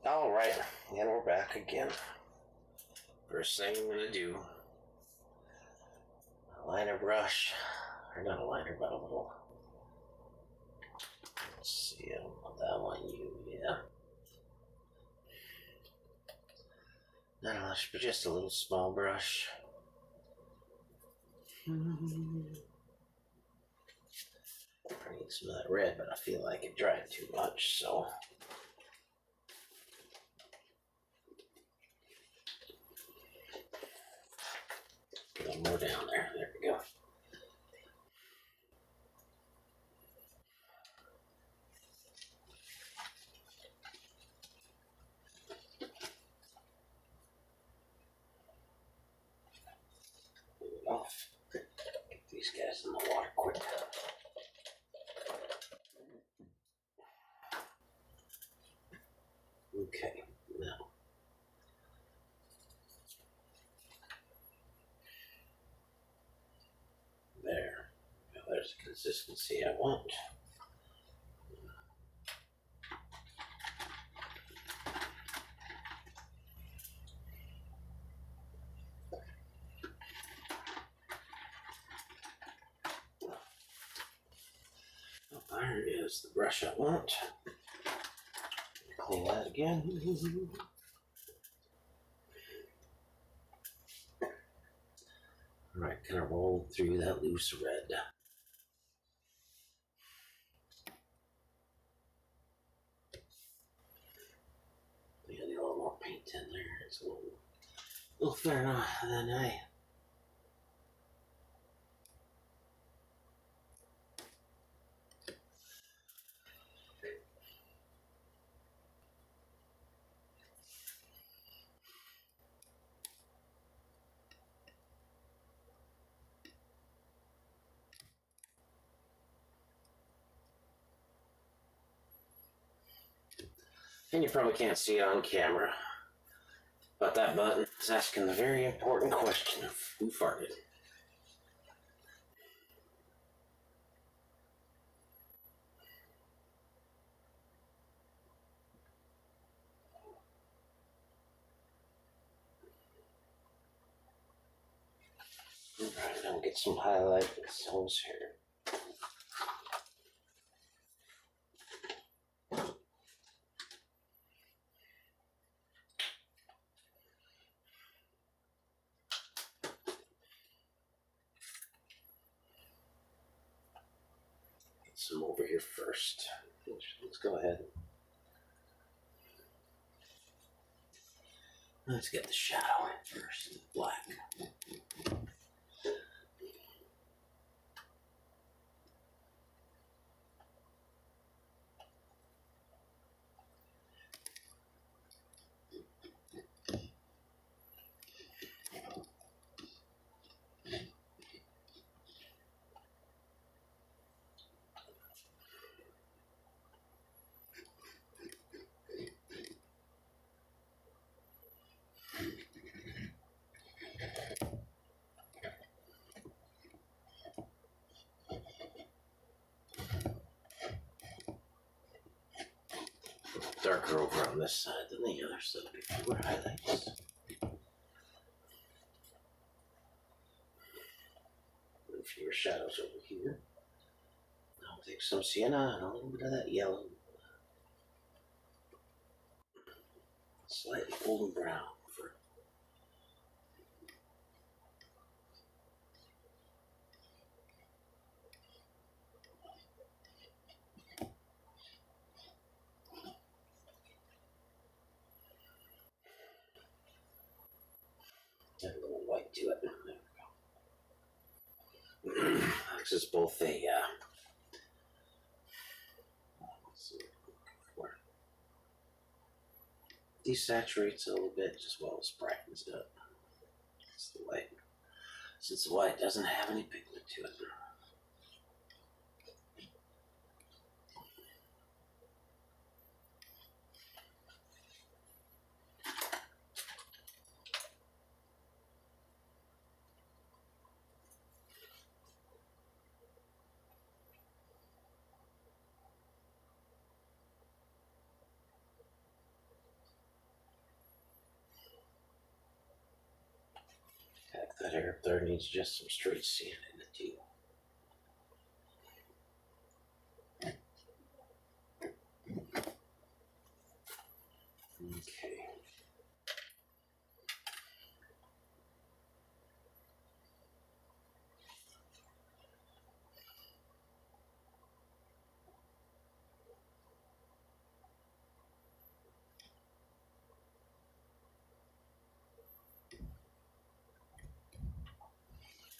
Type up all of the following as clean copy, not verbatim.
Alright, and we're back again. First thing I'm going to do, a liner brush, or not a liner, but a little, let's see, I don't know that one, yeah. Not a much, but just a little small brush. I need some of that red, but I feel like it dried too much, so. Get a little more down there. There we go. Move it off. Get these guys in the water quick. Okay, now. There. Now there's the consistency I want. Oh, there is the brush I want. Clean that again. Alright, kind of roll through that loose red. We got a little more paint in there. It's a little thinner than I. And you probably can't see it on camera, but that button is asking the very important question of who farted. Alright, I'll get some highlight with this hose here. Get some over here first. Let's go ahead. Let's get the shadow in first, black. Darker over on this side than the other, so there'll be fewer highlights. And fewer shadows over here. I'll take some sienna and a little bit of that yellow. Slightly golden brown for add a little white to it. There we go. This is both a let's see what I'm looking for. Desaturates a little bit as well as brightens it up. It's the white. Since the white doesn't have any pigment to it. That hair up there needs just some straight sand in it too. Okay.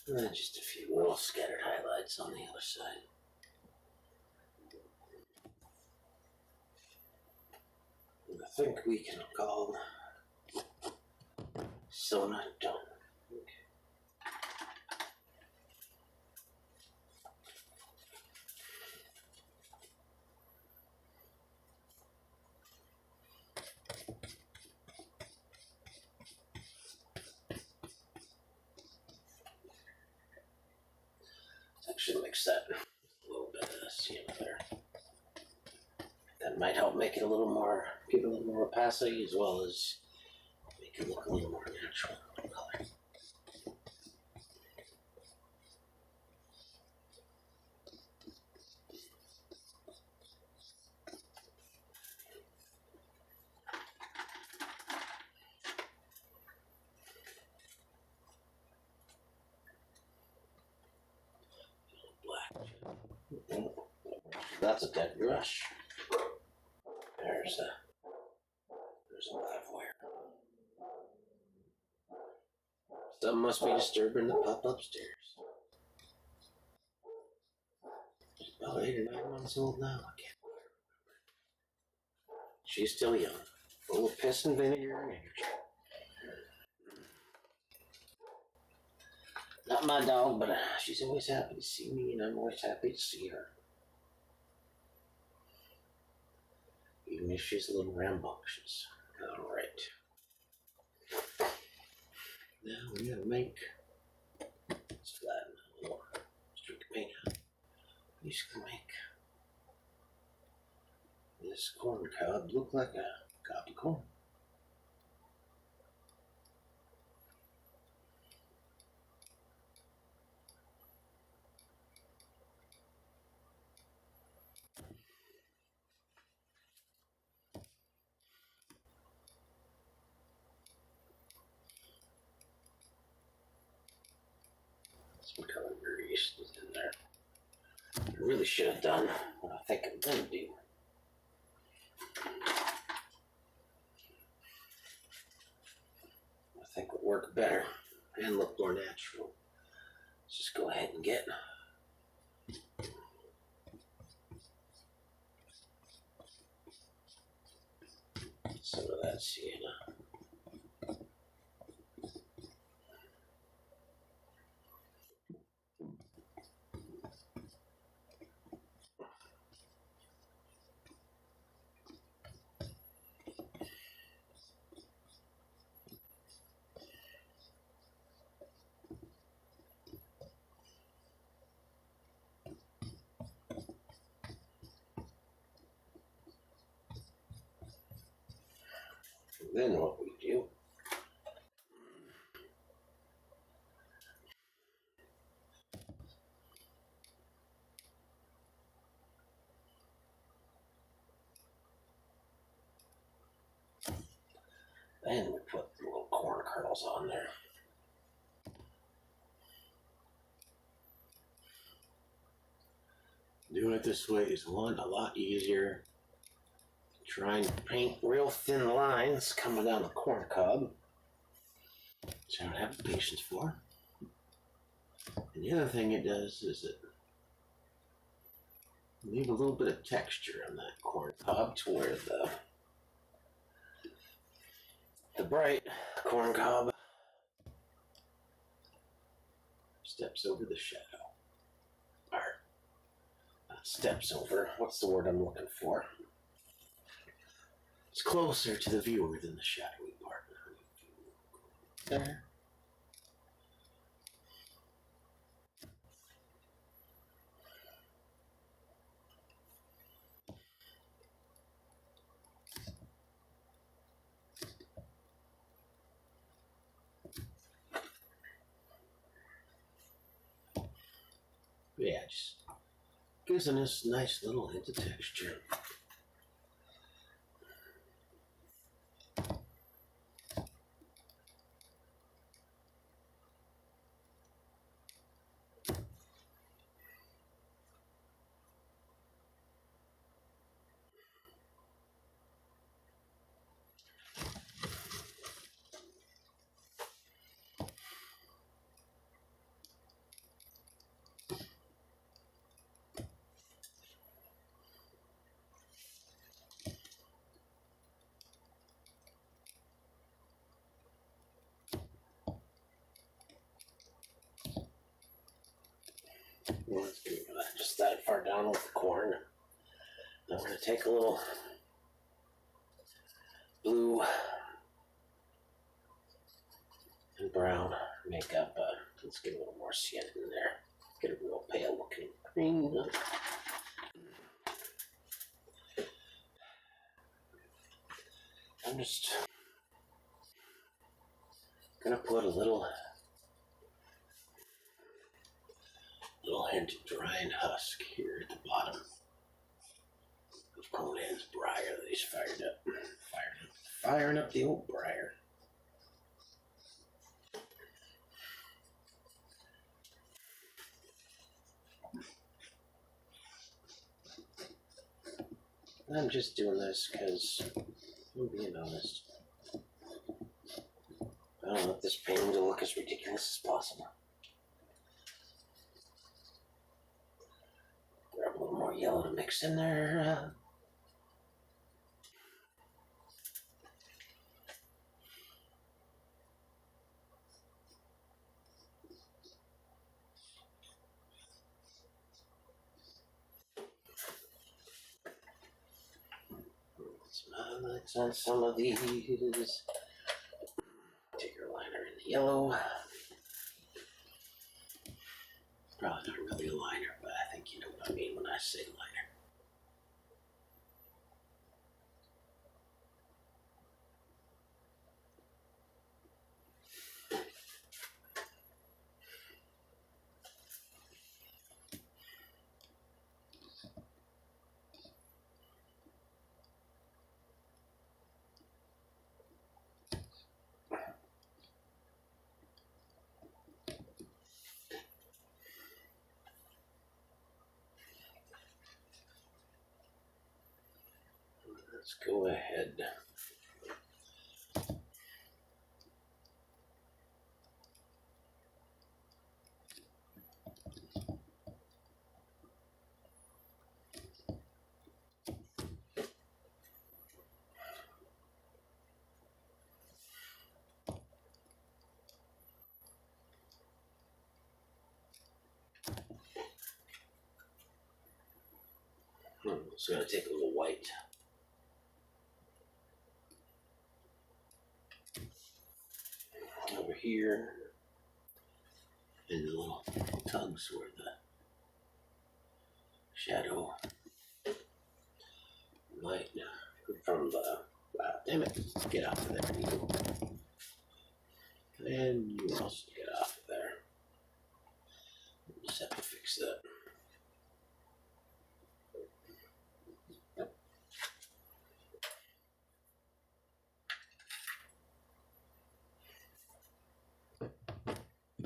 And then just a few little scattered highlights on the other side. And I think we can call Sona done. Okay. Actually mix that a little bit of sienna there. That might help make it a little more, give it a little more opacity as well as make it look a little more natural color. Black. That's a dead brush. There's a live wire. Something must be disturbing the pup upstairs. She's about 8 or 9 months old now. I can't remember. She's still young, full of piss and vinegar and energy. Not my dog, but she's always happy to see me, and I'm always happy to see her. Even if she's a little rambunctious. All right. Now we're gonna make, let's flatten a little streak of paint. I'm just gonna make this corn cob look like a cob of corn. Some color grease is in there. I really should have done what I think I'm gonna do. I think would work better and look more natural. Let's just go ahead and get some of that sienna. Then what we do then we put little corn kernels on there. Doing it this way is one, a lot easier. Trying to paint real thin lines coming down the corn cob, which I don't have the patience for. And the other thing it does is it leave a little bit of texture on that corn cob to where the bright corn cob steps over the shadow. Or not steps over, what's the word I'm looking for? It's closer to the viewer than the shadowy part. There. Yeah, just gives it this nice little hint of texture. Well, let's do that just that far down with the corn. I'm going to take a little blue and brown makeup. Let's get a little more cyan in there. Get a real pale looking green. I'm just going to put a little hint of drying husk here at the bottom of Conan's briar that he's firing up the old briar. I'm just doing this because I'm being honest. I don't want this painting to look as ridiculous as possible. Grab a little more yellow to mix in there. Let's on some of these. Take your liner in the yellow. Probably not really a liner, but I think you know what I mean when I say liner. Let's go ahead. So I'm going to take a little white. Over here. And the little tugs where the shadow might from the, damn it, get off of there. And you also get off of there. Just have to fix that. A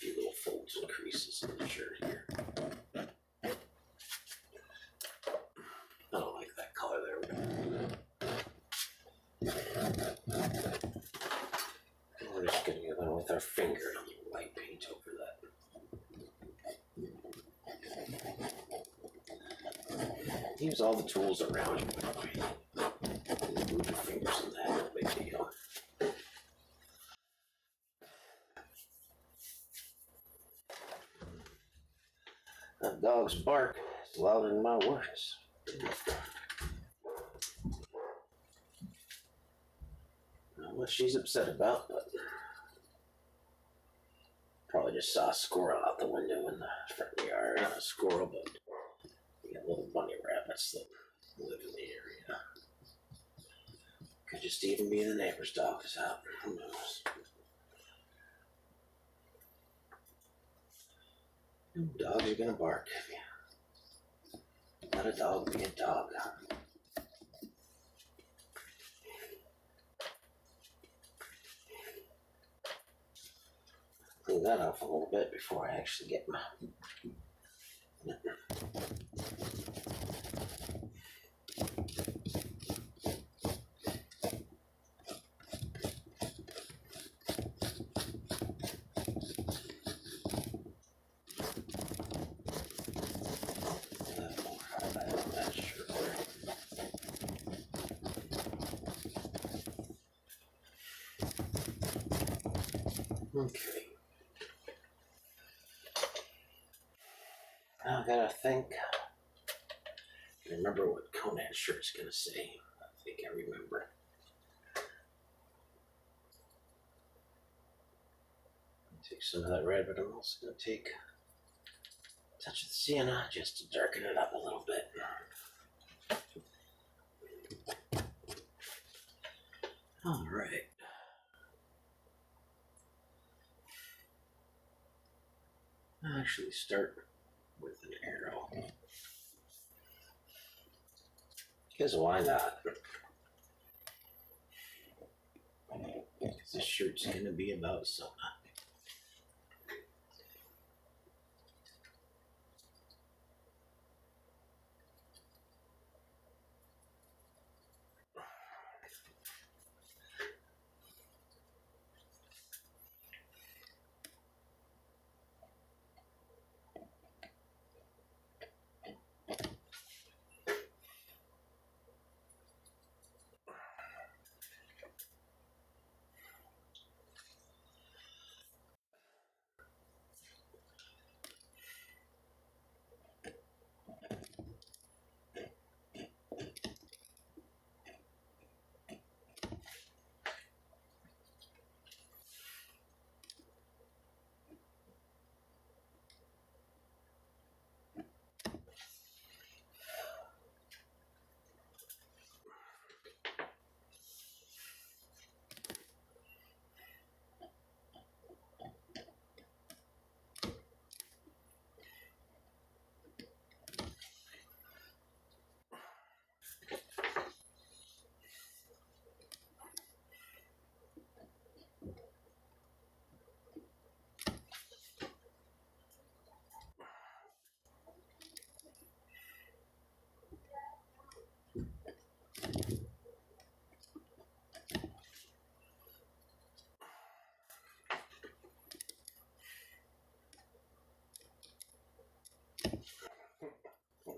few little folds and creases in the shirt here. I don't like that color there. We're just going to go in with our finger and a little white paint over that. Use all the tools around you. Move your fingers in that, no big deal. That dog's bark is louder than my words. I don't know what she's upset about, but probably just saw a squirrel out the window in the front yard. Not a squirrel, but we got little bunny rabbits that live in the area. Could just even be the neighbor's dog is out. Who knows? Dogs are gonna bark. Let a dog be a dog. Clean that off a little bit before I actually get my. Okay. Now I gotta think. Remember what Conan's shirt's gonna say. I think I remember. Take some of that red, but I'm also gonna take a touch of the sienna just to darken it up a little bit. All right. I'll actually start with an arrow. Because why not? Because this shirt's going to be about Sona.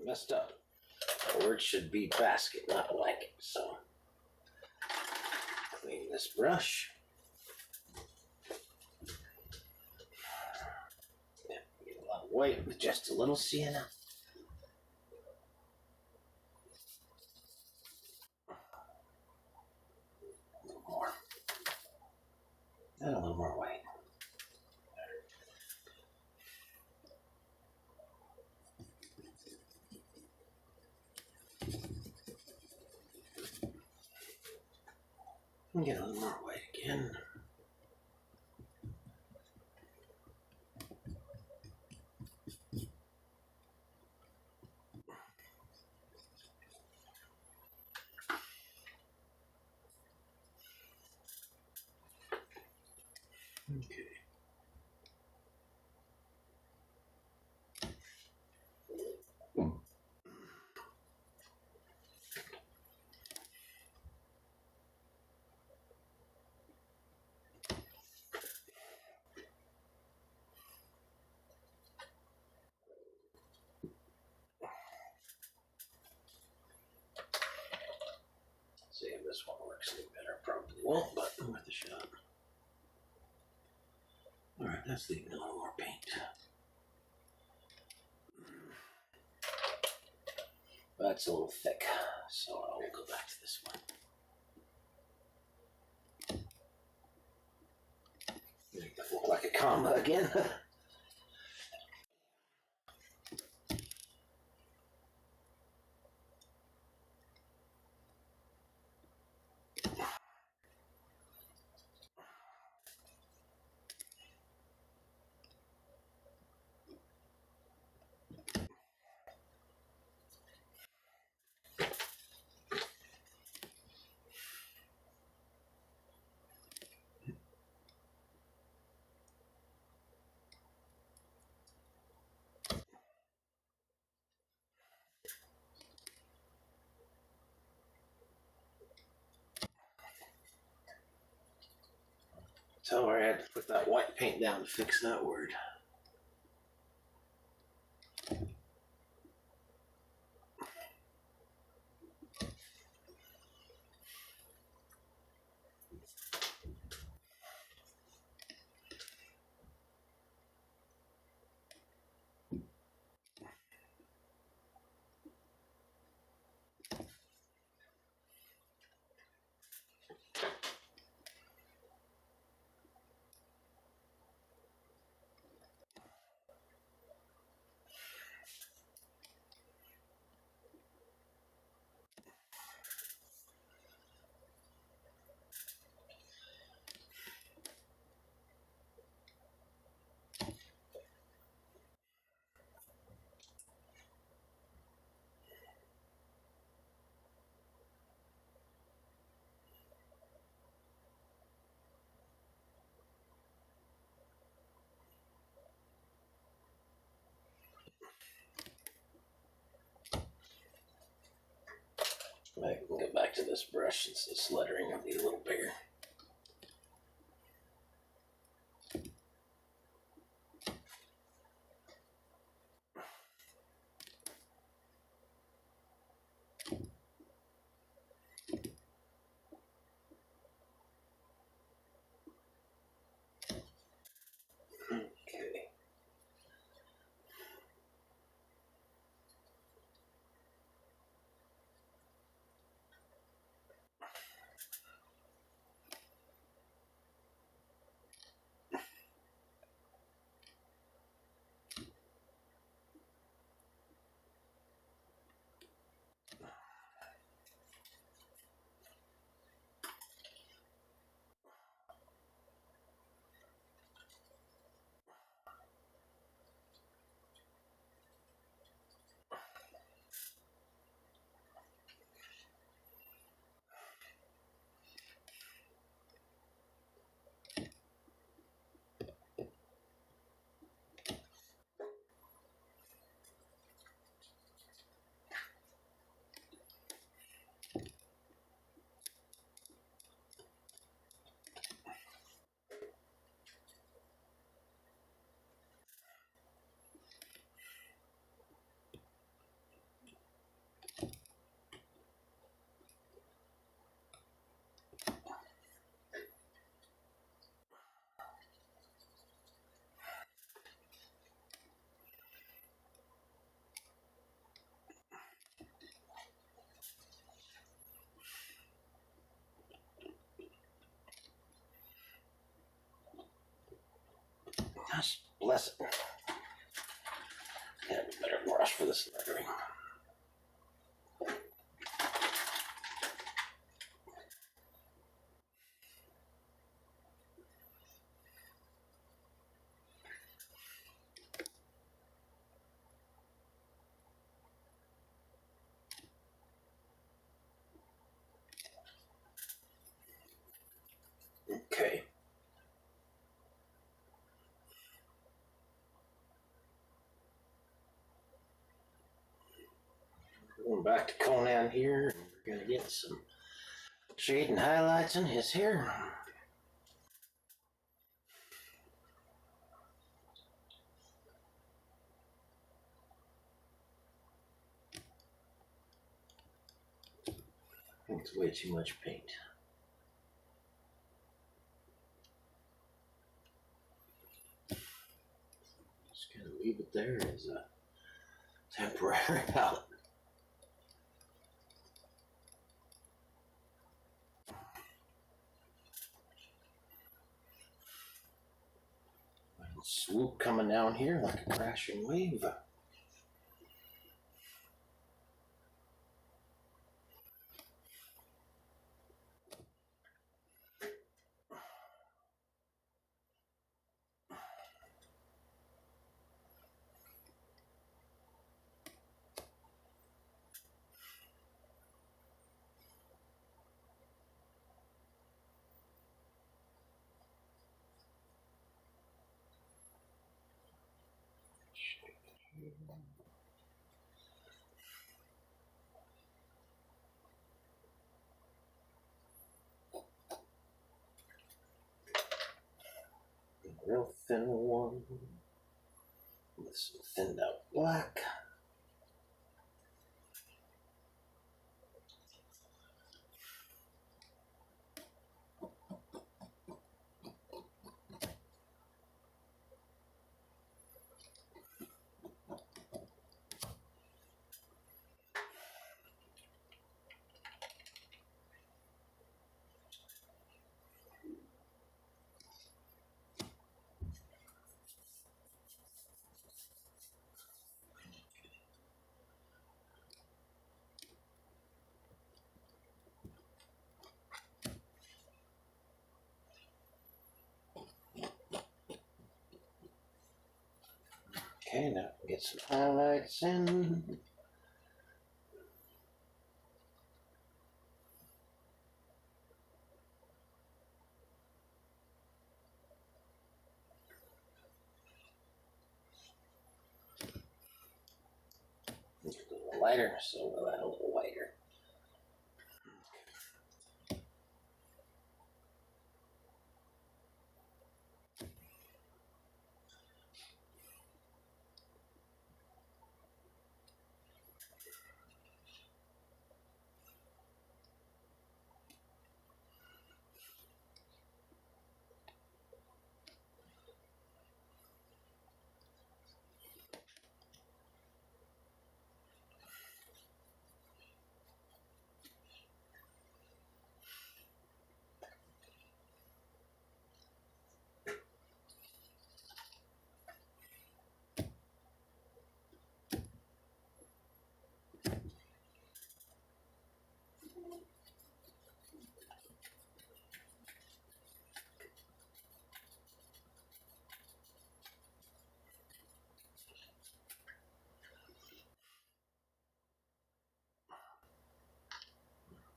Messed up. The word should be basket, not blanket. So, clean this brush. Yeah, get a lot of white with just a little sienna. A little more. And a little more white. And get a little more white again. Okay. See if this one works any better. Probably won't, but worth a shot. Alright, let's leave a little more paint. That's a little thick, so I will go back to this one. Make that look like a comma again. Tell her I had to put that white paint down to fix that word. I can go back to this brush since this lettering will be a little bigger. Okay. Gosh, bless it. Have a better brush for this lettering. Okay. Going back to Conan here, and we're going to get some shade and highlights in his hair. It's way too much paint. Just going to leave it there as a temporary palette. Swoop coming down here like a crashing wave. real thin one with some thinned out black. Okay, now get some highlights in. A little lighter, so we'll add a little whiter.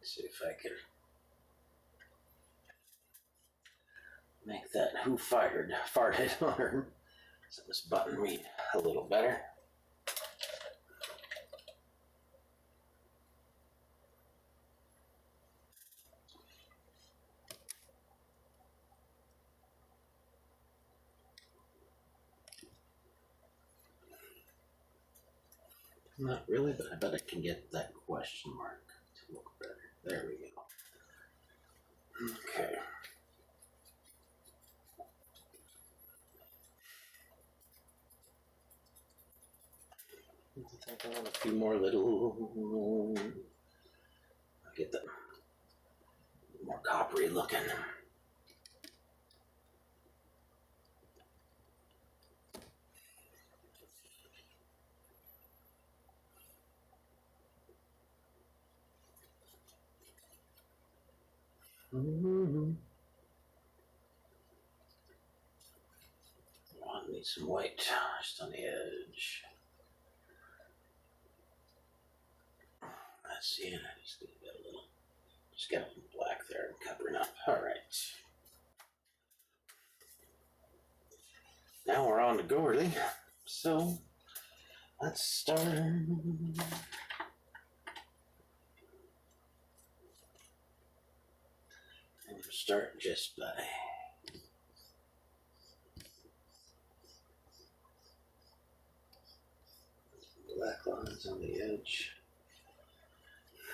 See if I can make that who farted arm so this button read a little better. Not really, but I bet I can get that question mark to look better. There we go. Okay. I think I want a few more little. I'll get them more coppery looking. Mm-hmm. I need some white just on the edge. Let's see, I just get a little, just got a little black there covering up. All right. Now we're on to Gordy. So let's start. And we'll start just by black lines on the edge.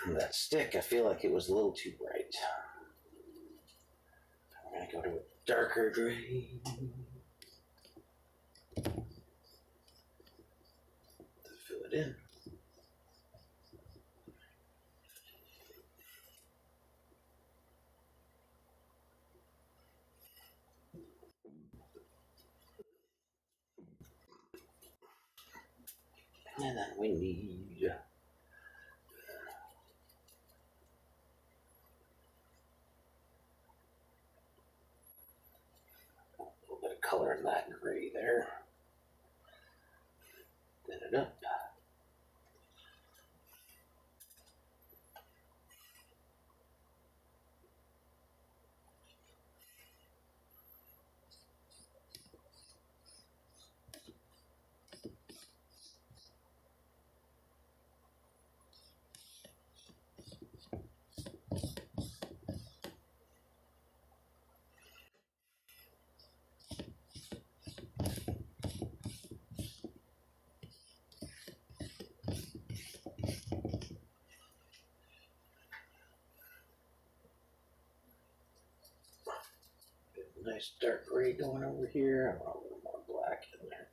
That stick, I feel like it was a little too bright. We're going to go to a darker gray to fill it in. And then we need a little bit of color in that gray there. Thin it up. nice dark gray going over here. I want a little more black in there.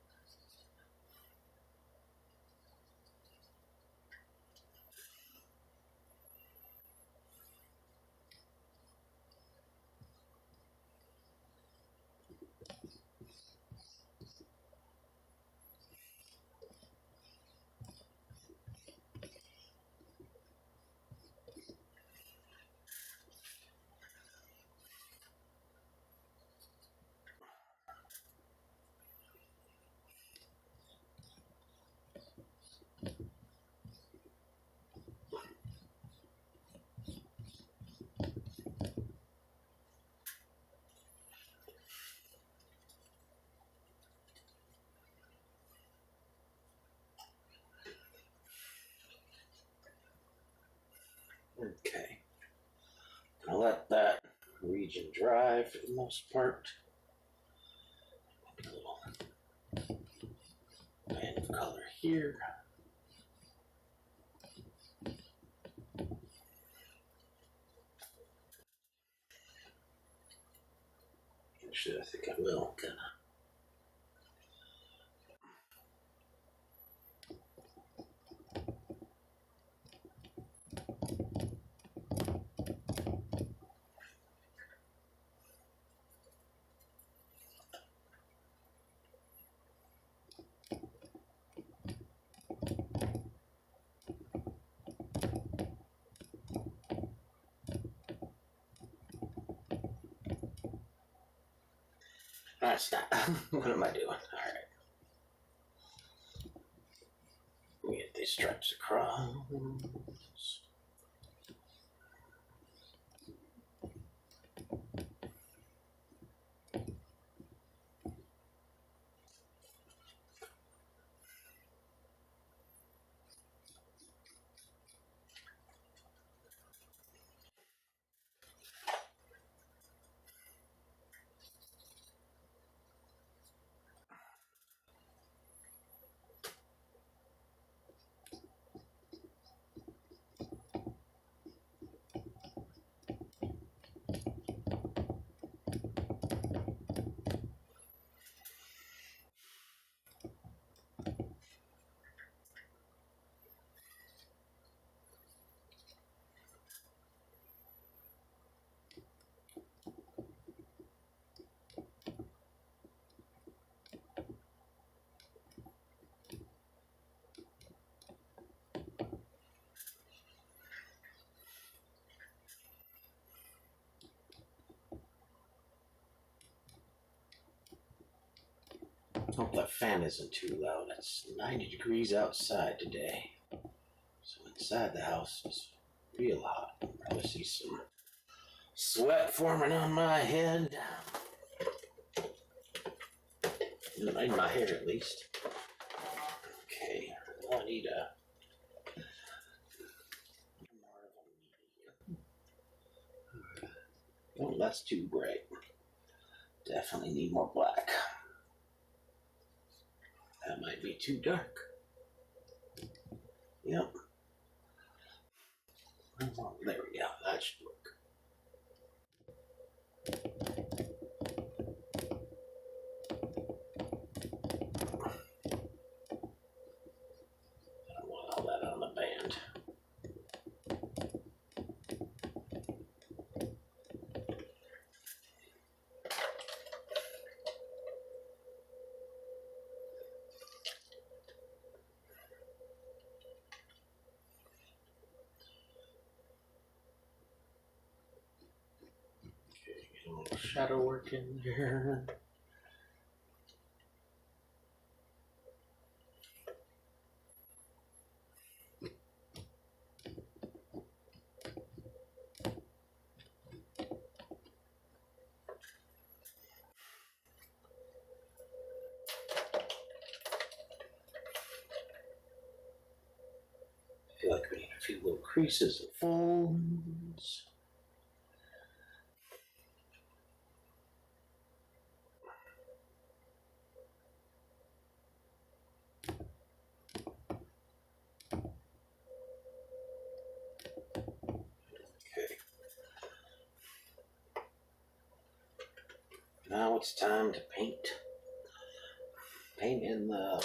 Okay. Gonna let that region dry for the most part. A little band of color here. Actually, I think I will. Kinda. That's not. What am I doing? All right. We get these stripes across. Hope that fan isn't too loud. It's 90 degrees outside today. So inside the house is real hot. You'll probably see some sweat forming on my head. In my hair at least. Okay, well, I need a more of a medium. Oh, that's too bright. Definitely need more black. That might be too dark. Yep. Oh, there we go. That should work. I don't want all that on the band. Okay, get a little shadow work in there. I feel like we need a few little creases and folds. Okay. now it's time to paint. Paint in the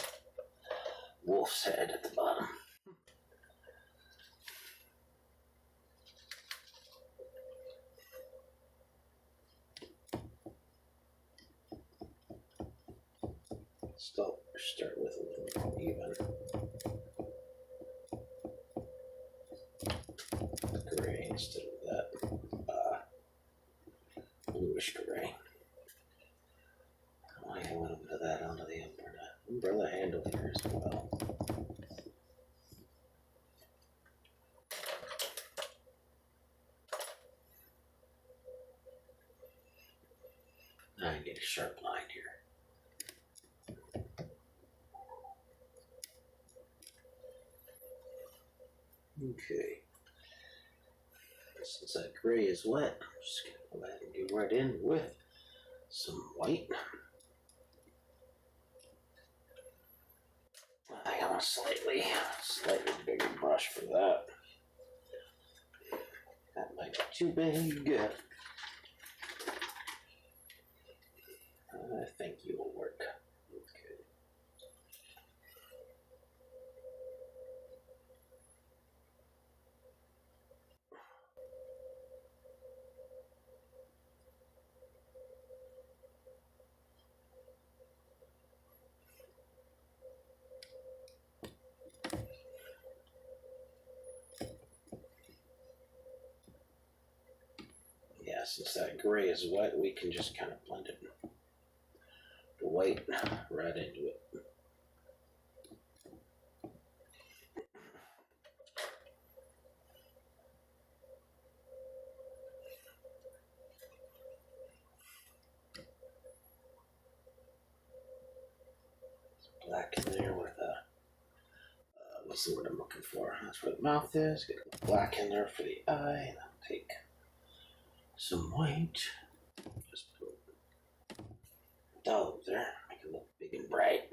wolf's head at the bottom. Start with a little more even gray instead of that bluish gray. I'll add a little bit of that onto the umbrella handle here as well. Now I need a sharp line here. Okay. Since that gray is wet, I'm just going to go ahead and go right in with some white. I got a slightly bigger brush for that. That might be too big. I think you will work. Okay. Yeah, since that gray is wet, we can just kind of blend it, the white right into it. Black in there with what's the word I'm looking for? That's where the mouth is. Get a black in there for the eye, and I'll take some white. Just put a dollop there, make it look big and bright.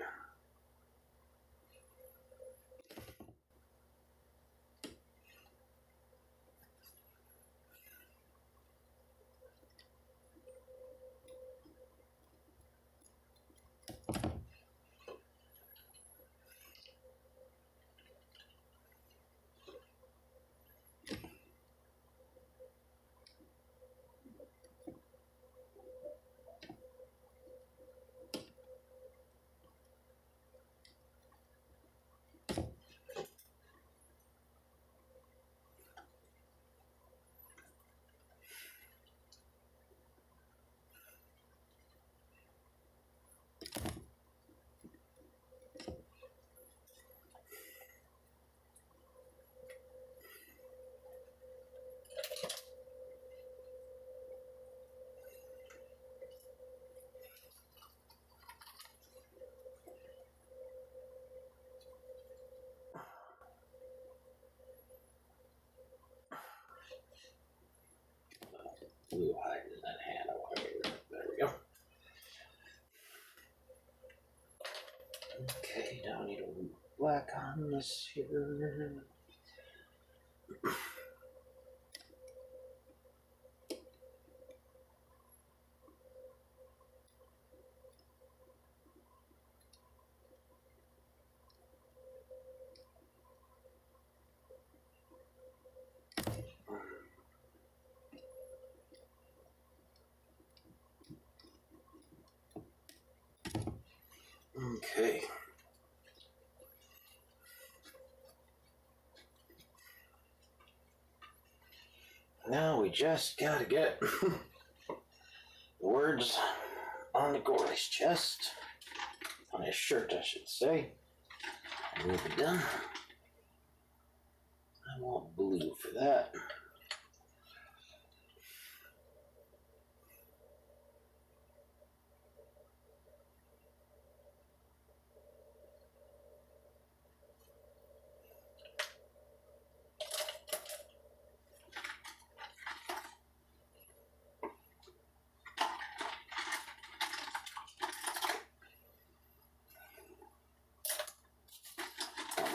Blue hiding in that hand. I want to get rid of it. There we go. Okay, now I need a little black on this here. Okay. Now we just gotta get the words on the goalie's chest, on his shirt, I should say. And we'll be done. I want blue for that.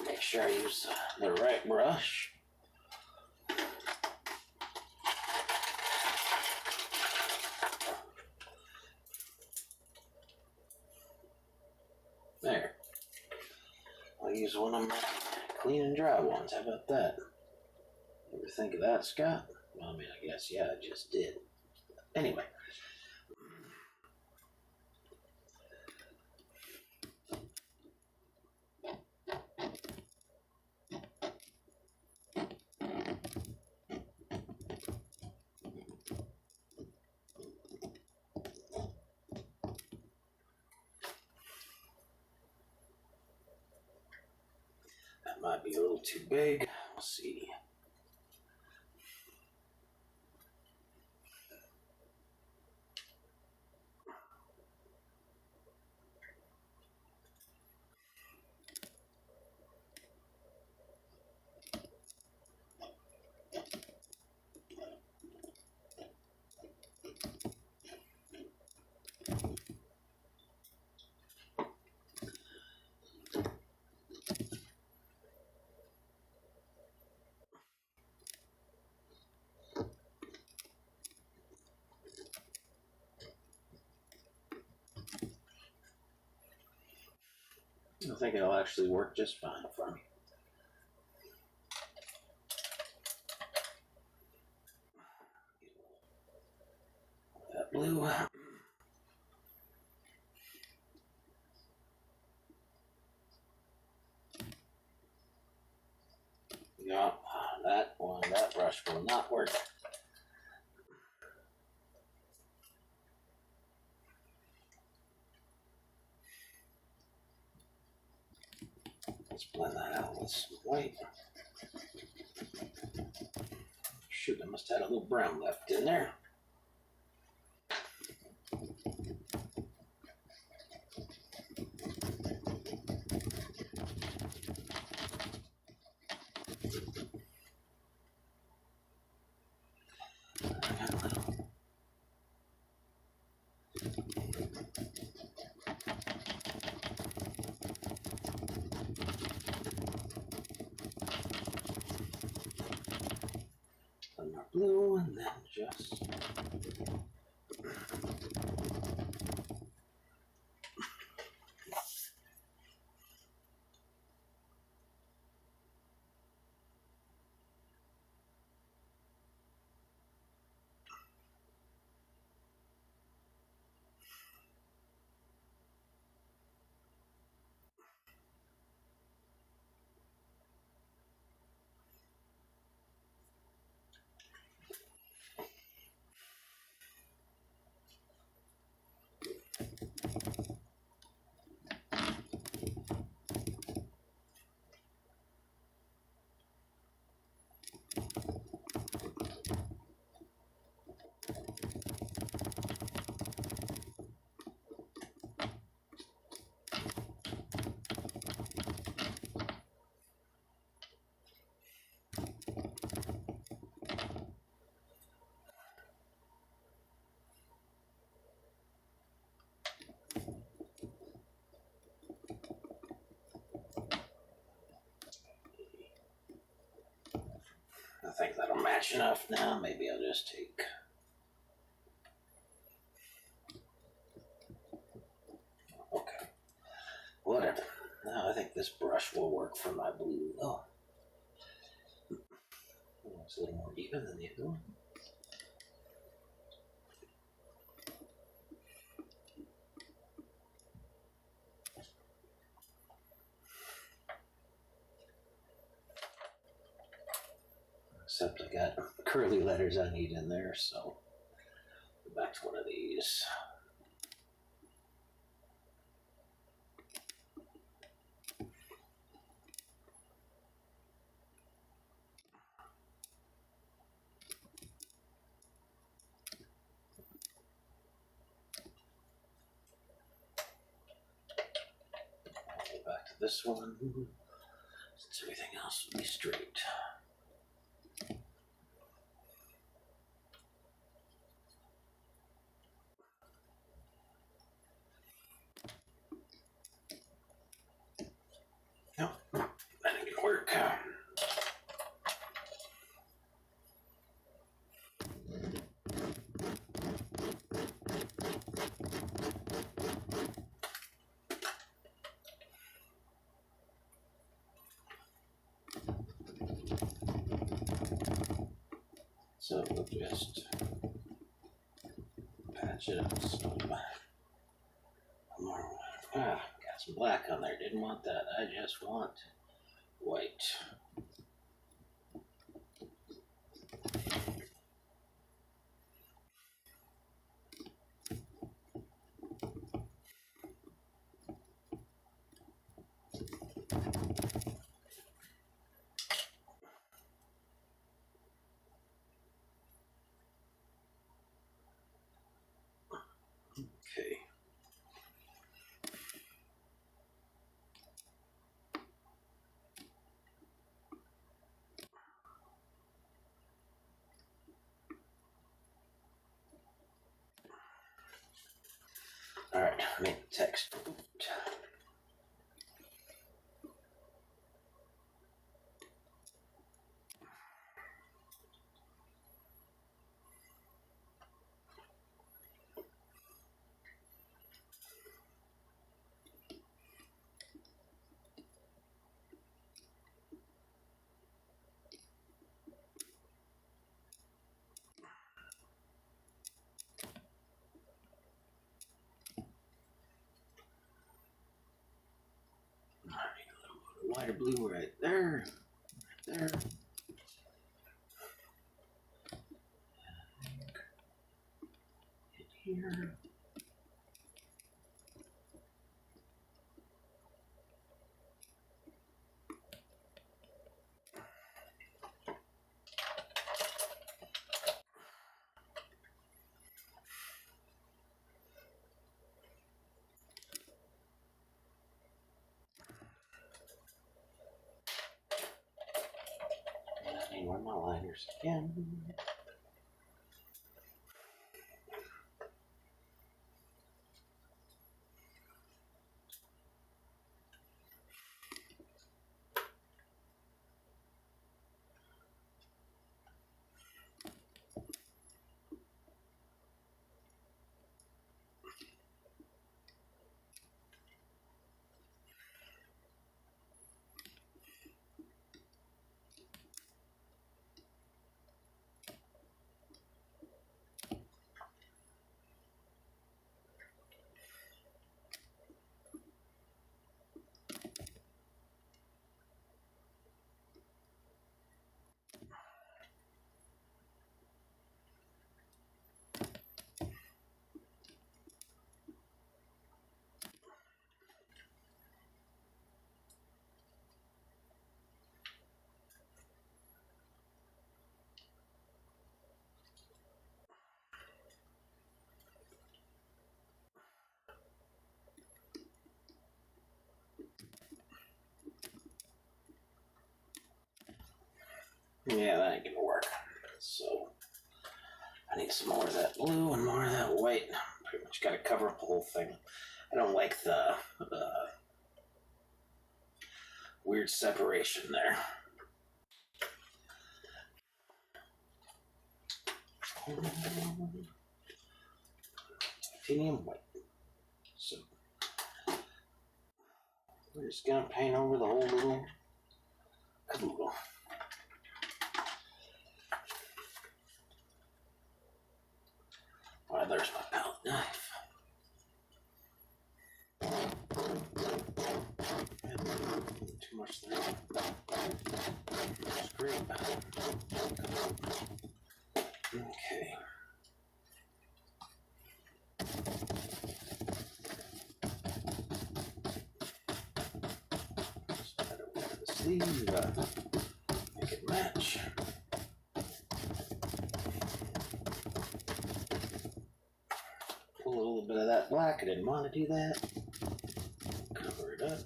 Make sure I use the right brush. use one of my clean and dry ones. How about that? Ever think of that, Scott? Well, I mean, I guess, yeah, I just did. Anyway. That might be a little too big. We'll see. I think it'll actually work just fine for me. That blue. Yeah, that brush will not work. Let's blend that out with some white. Shoot, I must have had a little brown left in there. More blue, and then just I think that'll match enough now. Maybe I'll just take okay. Whatever. Now I think this brush will work for my blue. Oh. It's a little more even than the other one. Except I got curly letters I need in there, so go back to one of these. Go back to this one, since everything else will be straight. Nope, that didn't work. So we'll just patch it up some more. Got some black on there. Didn't want that. I just want white. Okay. All right, make the text. Lighter blue right there, there. Here. I need one of my liners again. Yeah, that ain't gonna work. So I need some more of that blue and more of that white. Pretty much got to cover up the whole thing. I don't like the weird separation there. Titanium white. So we're just gonna paint over the whole little caboodle. Alright, there's my palette knife. Too much there. That's great. Okay. Spread it over the sleeve. Make it match. Pull a little bit of that black. I didn't want to do that. Cover it up.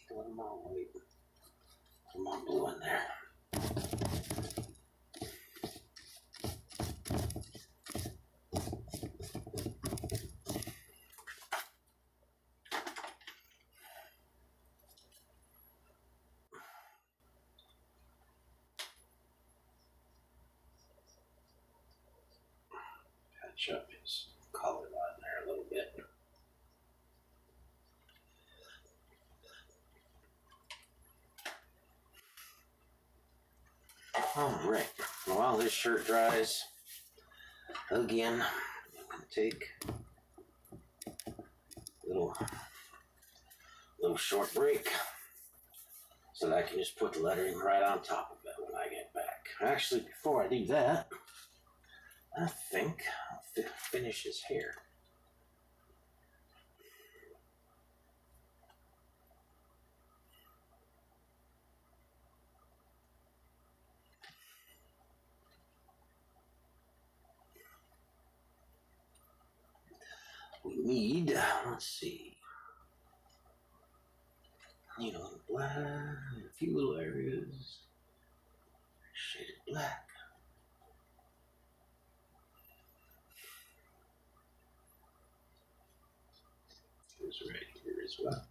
A little more white. A little more blue in there. Patch up his collar on there a little bit. Alright, while this shirt dries, again, I'm going to take a little short break so that I can just put the lettering right on top of it when I get back. Actually, before I do that, I think I'll finish his hair. We need, let's see, black, a few little areas, shaded black. Goes right here as well.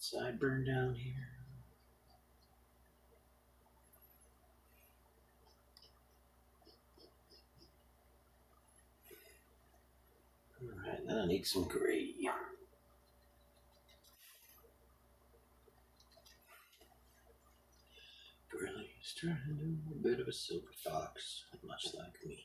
Sideburn down here. Alright, then I need some gray. Really starting to do a bit of a silver fox, much like me.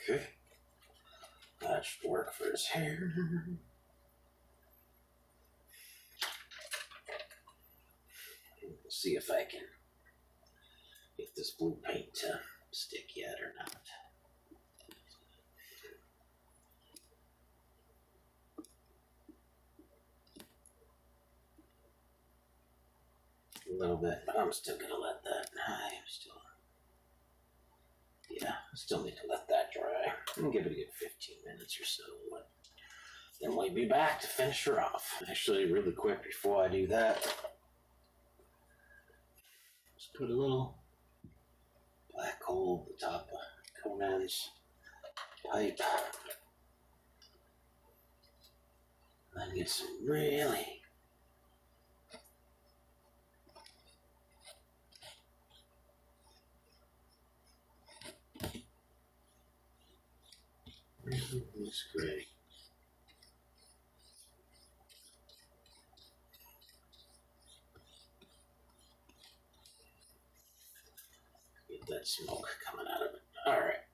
Okay. That should work for his hair. We'll see if I can get this blue paint to stick yet or not. A little bit, but I'm still gonna let that. I still need to let that dry. And give it a good 15 minutes or so. Then we'll be back to finish her off. Actually, really quick before I do that, just put a little black hole at the top of Conan's pipe. And then get some really looks great. Get that smoke coming out of it. Alright.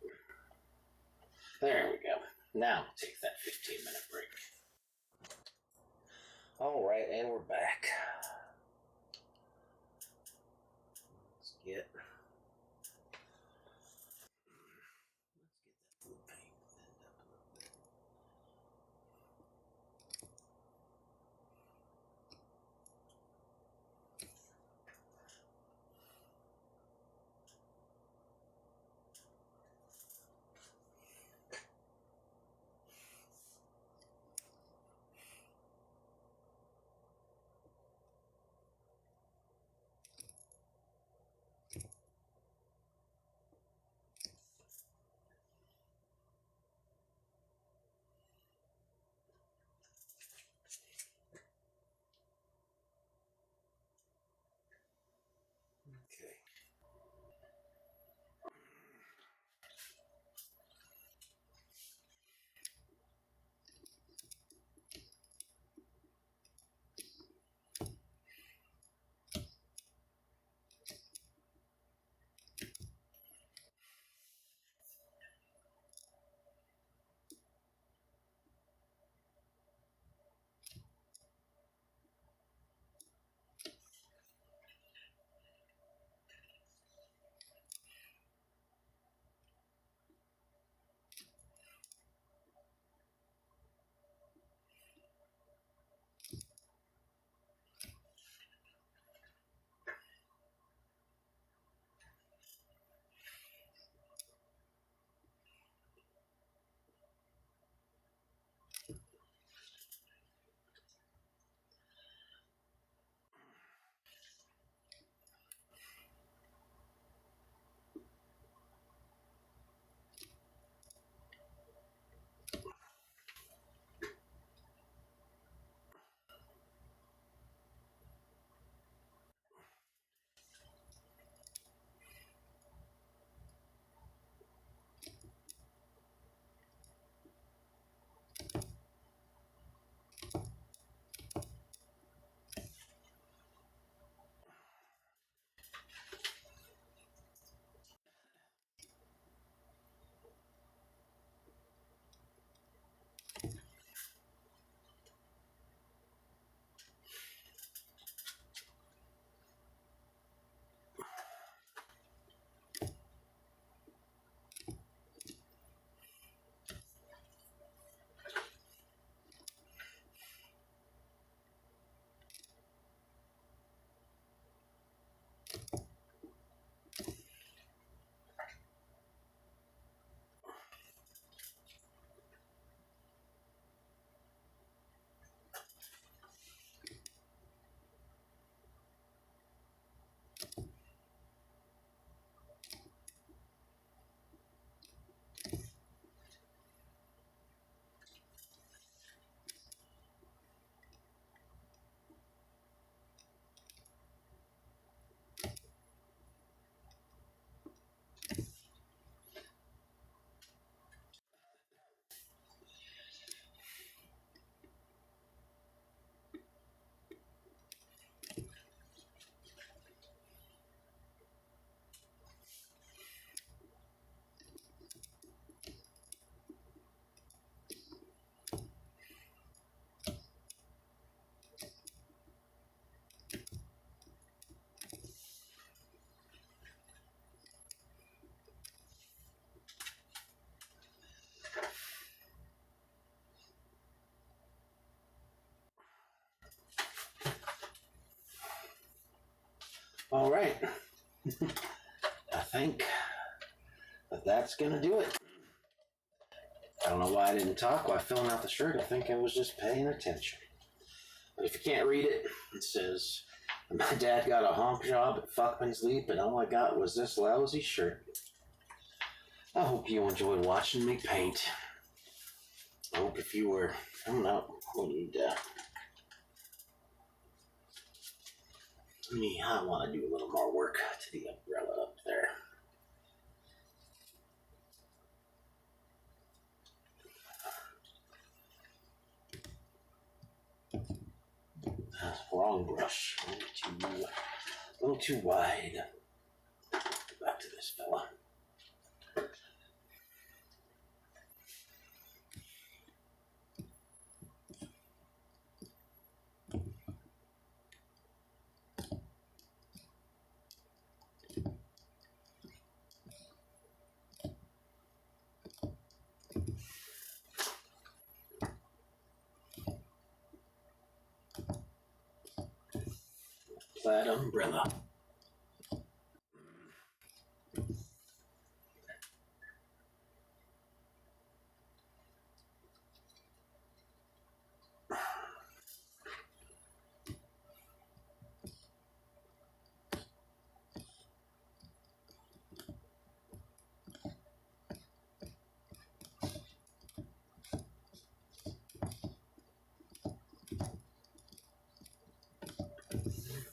There we go. Now we'll take that 15-minute break. Alright, and we're back. Let's get that blue paint thinned up a little bit. right. I think that's gonna do it. I don't know why I didn't talk while filling out the shirt. I think I was just paying attention. But if you can't read it, it says, my dad got a honk job at Fuckman's Leap, and all I got was this lousy shirt. I hope you enjoyed watching me paint. I hope if you were coming out, I want to do a little more work to the umbrella up there. Wrong brush. A little too wide. Back to this fella. Plaid umbrella.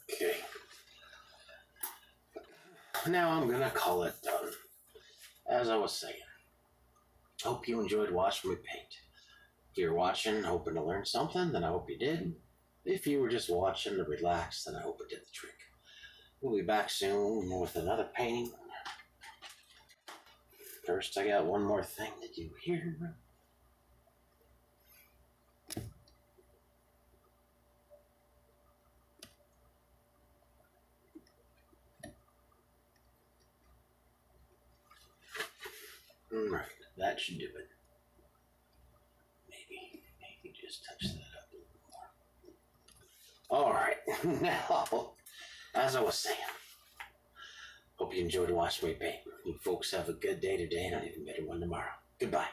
Okay. Now I'm gonna call it done. As I was saying, hope you enjoyed watching me paint. If you're watching, hoping to learn something, then I hope you did. If you were just watching to relax, then I hope it did the trick. We'll be back soon with another painting. First, I got one more thing to do here. Right, that should do it. Maybe just touch that up a little more. Alright, now, as I was saying, hope you enjoyed watching me paint. You folks have a good day today and an even better one tomorrow. Goodbye.